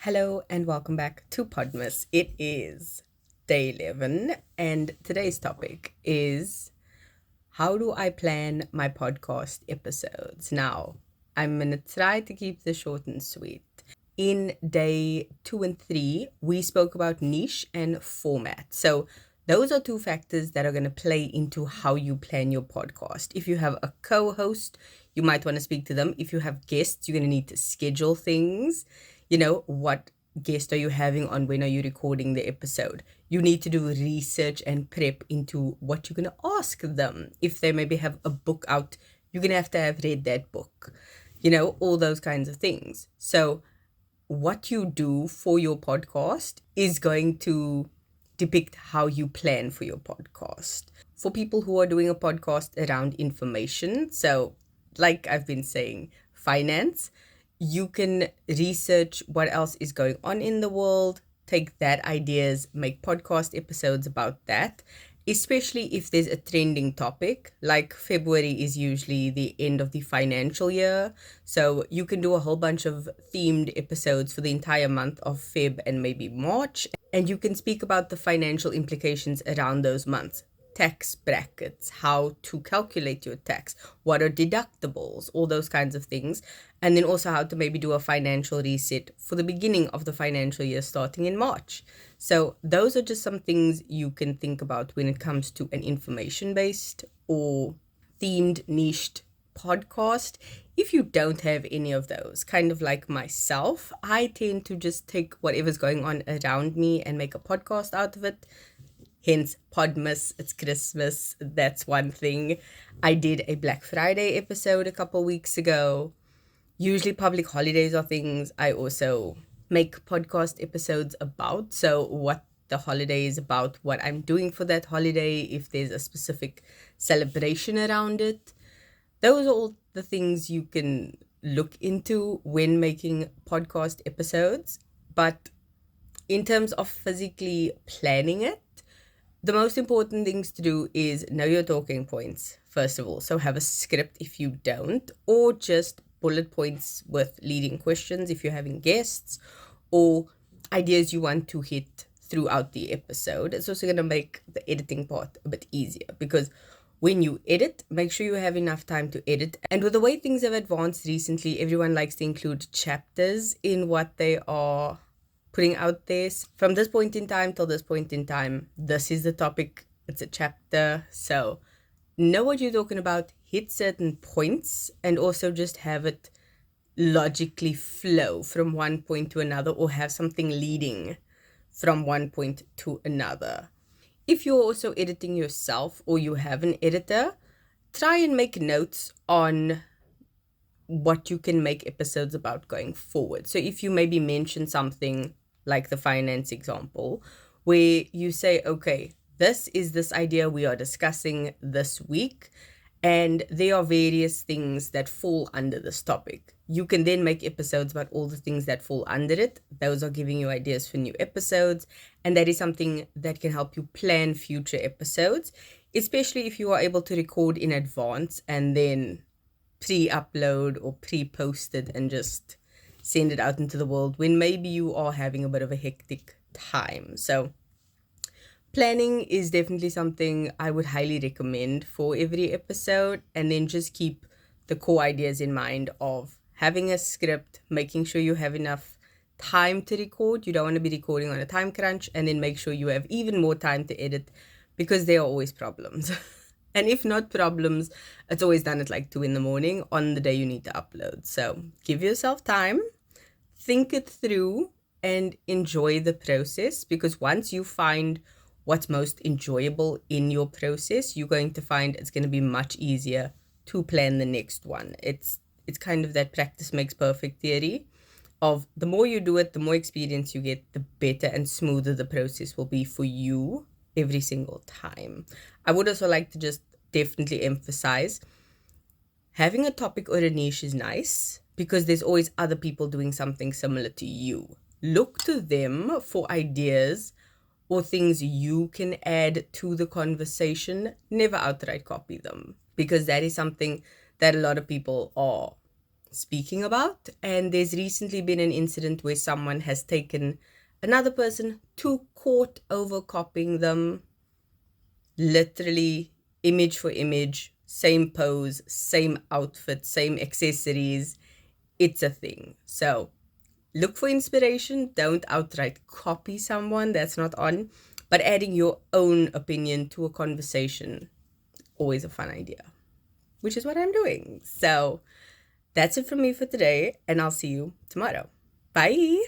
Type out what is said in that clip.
Hello and welcome back to Podmas. It is day 11 and today's topic is how do I plan my podcast episodes? Now, I'm going to try to keep this short and sweet. In day 2 and 3, we spoke about niche and format. So, those are two factors that are going to play into how you plan your podcast. If you have a co host, you might want to speak to them. If you have guests, you're going to need to schedule things. What guest are you having on? When are you recording the episode? You need to do research and prep into what you're going to ask them. If they maybe have a book out, you're going to have read that book, all those kinds of things. So, what you do for your podcast is going to depict how you plan for your podcast. For people who are doing a podcast around information, so like I've been saying, finance, you can research what else is going on in the world, take that ideas, make podcast episodes about that, especially if there's a trending topic. Like February is usually the end of the financial year, so you can do a whole bunch of themed episodes for the entire month of Feb and maybe March, and you can speak about the financial implications around those months. Tax brackets, how to calculate your tax, what are deductibles, all those kinds of things. And then also how to maybe do a financial reset for the beginning of the financial year starting in March. So those are just some things you can think about when it comes to an information-based or themed niched podcast. If you don't have any of those, kind of like myself, I tend to just take whatever's going on around me and make a podcast out of it. Hence Podmas, it's Christmas, that's one thing. I did a Black Friday episode a couple weeks ago. Usually public holidays are things I also make podcast episodes about. So what the holiday is about, what I'm doing for that holiday, if there's a specific celebration around it. Those are all the things you can look into when making podcast episodes. But in terms of physically planning it, the most important things to do is know your talking points, first of all. So have a script if you don't, or just bullet points with leading questions if you're having guests, or ideas you want to hit throughout the episode. It's also going to make the editing part a bit easier, because when you edit, make sure you have enough time to edit. And with the way things have advanced recently, everyone likes to include chapters in what they are putting out there. From this point in time till this point in time, this is the topic, it's a chapter. So know what you're talking about, hit certain points, and also just have it logically flow from one point to another, or have something leading from one point to another. If you're also editing yourself or you have an editor, try and make notes on what you can make episodes about going forward. So if you maybe mention something like the finance example, where you say, okay, this is this idea we are discussing this week, and there are various things that fall under this topic. You can then make episodes about all the things that fall under it. Those are giving you ideas for new episodes, and that is something that can help you plan future episodes, especially if you are able to record in advance and then pre-upload or pre-post it and just send it out into the world when maybe you are having a bit of a hectic time. So planning is definitely something I would highly recommend for every episode, and then just keep the core ideas in mind of having a script, making sure you have enough time to record. You don't want to be recording on a time crunch, and then make sure you have even more time to edit, because there are always problems. And if not problems, it's always done at like 2 a.m. on the day you need to upload. So give yourself time, think it through, and enjoy the process, because once you find what's most enjoyable in your process, you're going to find it's going to be much easier to plan the next one. It's kind of that practice makes perfect theory of the more you do it, the more experience you get, the better and smoother the process will be for you every single time. I would also like to just definitely emphasize, having a topic or a niche is nice, because there's always other people doing something similar to you. Look to them for ideas or things you can add to the conversation. Never outright copy them, because that is something that a lot of people are speaking about. And there's recently been an incident where someone has taken another person to court over copying them, literally image for image, same pose, same outfit, same accessories. It's a thing. So look for inspiration. Don't outright copy someone that's not on, but adding your own opinion to a conversation, always a fun idea, which is what I'm doing. So that's it from me for today, and I'll see you tomorrow. Bye.